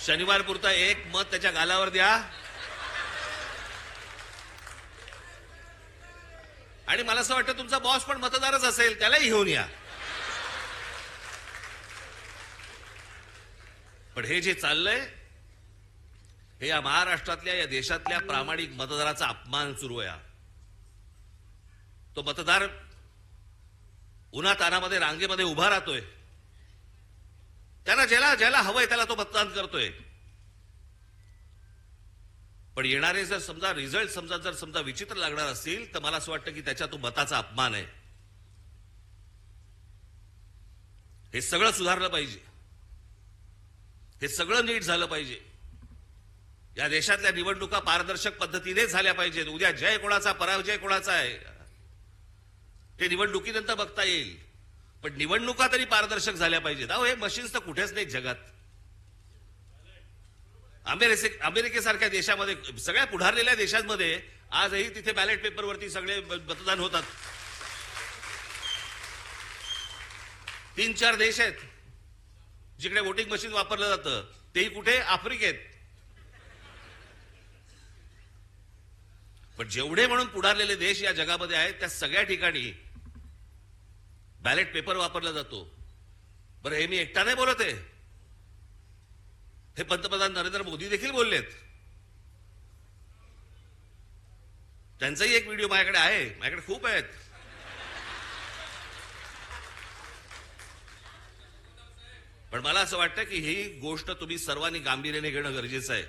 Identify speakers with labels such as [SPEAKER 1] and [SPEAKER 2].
[SPEAKER 1] शनिवार पुरता एक मत त्याच्या गालावर द्या आणि मला असं वाटतं तुमचा बॉस पण मतदारच असेल, त्यालाही घेऊन या. पण हे जे चाललंय हे या महाराष्ट्रातल्या, या देशातल्या प्रामाणिक मतदाराचा अपमान सुरू आहे. तो मतदार उन्हातानामध्ये रांगेमध्ये उभा राहतोय, त्याला ज्याला हवंय त्याला तो मतदान करतोय. पण येणारे जर समजा रिझल्ट जर समजा विचित्र लागणार असतील तर मला असं वाटतं की त्याच्या तो मताचा अपमान आहे. हे सगळं सुधारलं पाहिजे, हे सगळं नीट झालं पाहिजे. या देशातल्या निवडणुका पारदर्शक पद्धतीने झाल्या पाहिजेत. उद्या जय कोणाचा पराजय कोणाचा आहे ते निवडणुकीनंतर बघता येईल, पण निवडणुका तरी पारदर्शक झाल्या पाहिजेत. अहो हे मशीन्स तर कुठेच नाही जगात. अमेरिकेसारख्या देशामध्ये, सगळ्या पुढारलेल्या देशांमध्ये आजही तिथे बॅलेट पेपरवरती सगळे मतदान होतात. 3-4 देश आहेत जिकडे वोटिंग मशीन वापरलं जातं, तेही कुठे? आफ्रिकेत. पण जेवढे म्हणून पुढारलेले देश या जगामध्ये आहेत त्या सगळ्या ठिकाणी बॅलेट पेपर वापरला जातो. बरं, हे मी एकटा नाही बोलत आहे, हे पंतप्रधान नरेंद्र मोदी देखील बोललेत. त्यांचाही एक व्हिडिओ माझ्याकडे आहे, माझ्याकडे खूप आहेत. पण मला असं वाटतं की ही गोष्ट तुम्ही सर्वांनी गांभीर्याने घेणं गरजेचं आहे.